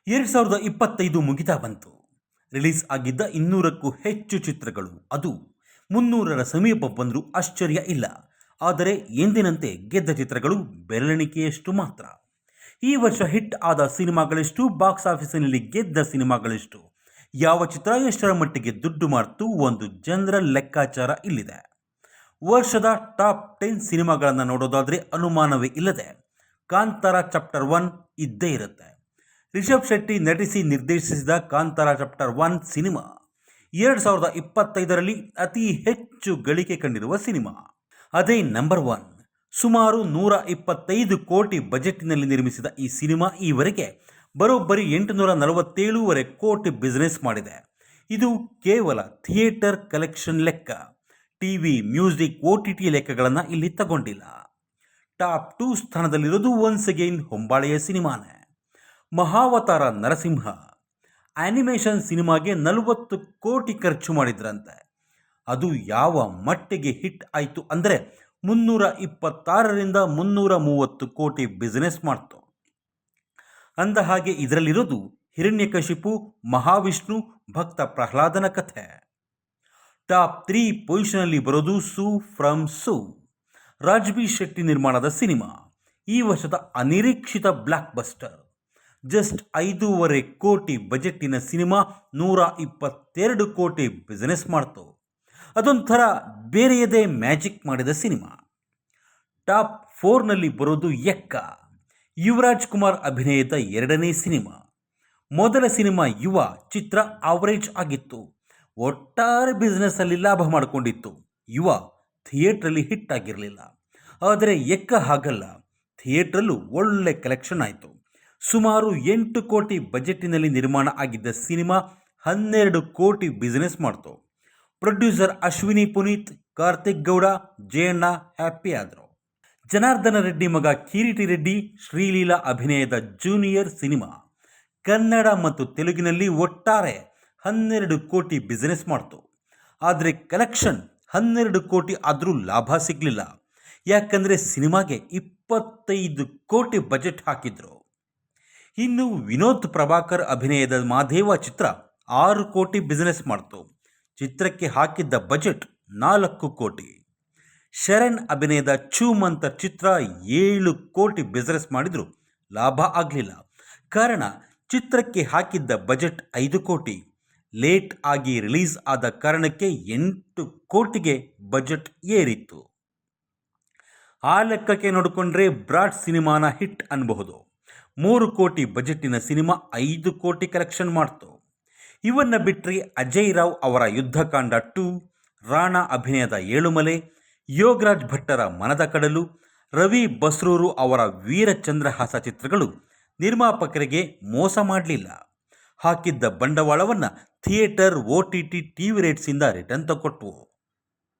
2025 ಮುಗಿತಾ ಬಂತು. ರಿಲೀಸ್ ಆಗಿದ್ದ 200ಕ್ಕೂ ಹೆಚ್ಚು ಚಿತ್ರಗಳು, ಅದು 300ರ ಸಮೀಪ ಬಂದರೂ ಆಶ್ಚರ್ಯ ಇಲ್ಲ. ಆದರೆ ಎಂದಿನಂತೆ ಗೆದ್ದ ಚಿತ್ರಗಳು ಬೆರಳೆಣಿಕೆಯಷ್ಟು ಮಾತ್ರ. ಈ ವರ್ಷ ಹಿಟ್ ಆದ ಸಿನಿಮಾಗಳೆಷ್ಟು, ಬಾಕ್ಸ್ ಆಫೀಸಿನಲ್ಲಿ ಗೆದ್ದ ಸಿನಿಮಾಗಳೆಷ್ಟು, ಯಾವ ಚಿತ್ರ ಎಷ್ಟರ ಮಟ್ಟಿಗೆ ದುಡ್ಡು ಮಾಡ್ತು, ಒಂದು ಜನರಲ್ ಲೆಕ್ಕಾಚಾರ ಇಲ್ಲಿದೆ. ವರ್ಷದ ಟಾಪ್ 10 ಸಿನಿಮಾಗಳನ್ನು ನೋಡೋದಾದರೆ ಅನುಮಾನವೇ ಇಲ್ಲದೆ ಕಾಂತಾರ ಚಾಪ್ಟರ್ 1 ಇದ್ದೇ ಇರುತ್ತೆ. ರಿಷಬ್ ಶೆಟ್ಟಿ ನಟಿಸಿ ನಿರ್ದೇಶಿಸಿದ ಕಾಂತಾರ ಚಾಪ್ಟರ್ 1 ಸಿನಿಮಾ 2025ರಲ್ಲಿ ಅತಿ ಹೆಚ್ಚು ಗಳಿಕೆ ಕಂಡಿರುವ ಸಿನಿಮಾ. ಅದೇ ನಂಬರ್ 1. ಸುಮಾರು 125 ಕೋಟಿ ಬಜೆಟ್ನಲ್ಲಿ ನಿರ್ಮಿಸಿದ ಈ ಸಿನಿಮಾ ಈವರೆಗೆ ಬರೋಬ್ಬರಿ 847 ಕೋಟಿ ಬಿಸ್ನೆಸ್ ಮಾಡಿದೆ. ಇದು ಕೇವಲ ಥಿಯೇಟರ್ ಕಲೆಕ್ಷನ್ ಲೆಕ್ಕ. ಟಿವಿ, ಮ್ಯೂಸಿಕ್, OTT ಲೆಕ್ಕಗಳನ್ನು ಇಲ್ಲಿ ತಗೊಂಡಿಲ್ಲ. ಟಾಪ್ 2 ಸ್ಥಾನದಲ್ಲಿರೋದು ಒನ್ಸ್ ಅಗೈನ್ ಹೊಂಬಾಳೆಯ ಸಿನಿಮಾನೇ. ಮಹಾವತಾರ ನರಸಿಂಹ ಆನಿಮೇಷನ್ ಸಿನಿಮಾಗೆ 40 ಕೋಟಿ ಖರ್ಚು ಮಾಡಿದ್ರಂತೆ. ಅದು ಯಾವ ಮಟ್ಟಿಗೆ ಹಿಟ್ ಆಯಿತು ಅಂದರೆ 326ರಿಂದ 330 ಕೋಟಿ ಬಿಸ್ನೆಸ್ ಮಾಡ್ತು. ಅಂದ ಹಾಗೆ ಇದರಲ್ಲಿರೋದು ಹಿರಣ್ಯಕಶಿಪು, ಮಹಾವಿಷ್ಣು, ಭಕ್ತ ಪ್ರಹ್ಲಾದನ ಕಥೆ. ಟಾಪ್ 3 ಪೊಸಿಷನಲ್ಲಿ ಬರೋದು ಸೂ ಫ್ರಮ್ ಸೂ, ರಾಜ್ಬಿ ಶೆಟ್ಟಿ ನಿರ್ಮಾಣದ ಸಿನಿಮಾ. ಈ ವರ್ಷದ ಅನಿರೀಕ್ಷಿತ ಬ್ಲಾಕ್ ಬಸ್ಟರ್. ಜಸ್ಟ್ 5.5 ಕೋಟಿ ಬಜೆಟ್ಟಿನ ಸಿನಿಮಾ 122 ಕೋಟಿ ಬಿಸ್ನೆಸ್ ಮಾಡ್ತು. ಅದೊಂಥರ ಬೇರೆಯದೇ ಮ್ಯಾಜಿಕ್ ಮಾಡಿದ ಸಿನಿಮಾ. ಟಾಪ್ 4ನಲ್ಲಿ ಬರೋದು ಎಕ್ಕ, ಯುವರಾಜ್ ಕುಮಾರ್ ಅಭಿನಯದ 2ನೇ ಸಿನಿಮಾ. ಮೊದಲ ಸಿನಿಮಾ ಯುವ ಚಿತ್ರ ಆವರೇಜ್ ಆಗಿತ್ತು, ಒಟ್ಟಾರೆ ಬಿಸ್ನೆಸ್ಸಲ್ಲಿ ಲಾಭ ಮಾಡಿಕೊಂಡಿತ್ತು. ಯುವ ಥಿಯೇಟ್ರಲ್ಲಿ ಹಿಟ್ ಆಗಿರಲಿಲ್ಲ. ಆದರೆ ಎಕ್ಕ ಹಾಗಲ್ಲ, ಥಿಯೇಟ್ರಲ್ಲೂ ಒಳ್ಳೆ ಕಲೆಕ್ಷನ್ ಆಯಿತು. ಸುಮಾರು 8 ಕೋಟಿ ಬಜೆಟ್ಟಿನಲ್ಲಿ ನಿರ್ಮಾಣ ಆಗಿದ್ದ ಸಿನಿಮಾ 12 ಕೋಟಿ ಬಿಸ್ನೆಸ್ ಮಾಡ್ತು. ಪ್ರೊಡ್ಯೂಸರ್ ಅಶ್ವಿನಿ ಪುನೀತ್, ಕಾರ್ತಿಕ್ ಗೌಡ, ಜಯಣ್ಣ ಹ್ಯಾಪಿ ಆದರು. ಜನಾರ್ದನ ರೆಡ್ಡಿ ಮಗ ಕಿರೀಟಿ ರೆಡ್ಡಿ, ಶ್ರೀಲೀಲಾ ಅಭಿನಯದ ಜೂನಿಯರ್ ಸಿನಿಮಾ ಕನ್ನಡ ಮತ್ತು ತೆಲುಗಿನಲ್ಲಿ ಒಟ್ಟಾರೆ 12 ಕೋಟಿ ಬಿಸ್ನೆಸ್ ಮಾಡ್ತು. ಆದರೆ ಕಲೆಕ್ಷನ್ 12 ಕೋಟಿ ಆದರೂ ಲಾಭ ಸಿಗಲಿಲ್ಲ. ಯಾಕಂದರೆ ಸಿನಿಮಾಗೆ 25 ಕೋಟಿ ಬಜೆಟ್ ಹಾಕಿದ್ರು. ಇನ್ನು ವಿನೋದ್ ಪ್ರಭಾಕರ್ ಅಭಿನಯದ ಮಾದೇವ ಚಿತ್ರ 6 ಕೋಟಿ ಬಿಸ್ನೆಸ್ ಮಾಡ್ತು. ಚಿತ್ರಕ್ಕೆ ಹಾಕಿದ್ದ ಬಜೆಟ್ 4 ಕೋಟಿ. ಶರಣ್ ಅಭಿನಯದ ಛೂಮಂತರ್ ಚಿತ್ರ 7 ಕೋಟಿ ಬಿಸ್ನೆಸ್ ಮಾಡಿದ್ರು ಲಾಭ ಆಗಲಿಲ್ಲ. ಕಾರಣ ಚಿತ್ರಕ್ಕೆ ಹಾಕಿದ್ದ ಬಜೆಟ್ 5 ಕೋಟಿ. ಲೇಟ್ ಆಗಿ ರಿಲೀಸ್ ಆದ ಕಾರಣಕ್ಕೆ 8 ಕೋಟಿಗೆ ಬಜೆಟ್ ಏರಿತ್ತು. ಆ ಲೆಕ್ಕಕ್ಕೆ ನೋಡಿಕೊಂಡ್ರೆ ಬ್ರಾಡ್ ಸಿನಿಮಾನ ಹಿಟ್ ಅನ್ನಬಹುದು. 3 ಕೋಟಿ ಬಜೆಟ್ಟಿನ ಸಿನಿಮಾ 5 ಕೋಟಿ ಕಲೆಕ್ಷನ್ ಮಾಡ್ತು. ಇವನ್ನ ಬಿಟ್ಟರೆ ಅಜಯ್ ರಾವ್ ಅವರ ಯುದ್ಧಕಾಂಡ 2, ರಾಣಾ ಅಭಿನಯದ ಏಳುಮಲೆ, ಯೋಗರಾಜ್ ಭಟ್ಟರ ಮನದ ಕಡಲು, ರವಿ ಬಸ್ರೂರು ಅವರ ವೀರಚಂದ್ರಹಾಸ ಚಿತ್ರಗಳು ನಿರ್ಮಾಪಕರಿಗೆ ಮೋಸ ಮಾಡಲಿಲ್ಲ. ಹಾಕಿದ್ದ ಬಂಡವಾಳವನ್ನು ಥಿಯೇಟರ್, OTT, TV ರೇಟ್ಸಿಂದ ರಿಟರ್ನ್ ತಗೊಟ್ವು.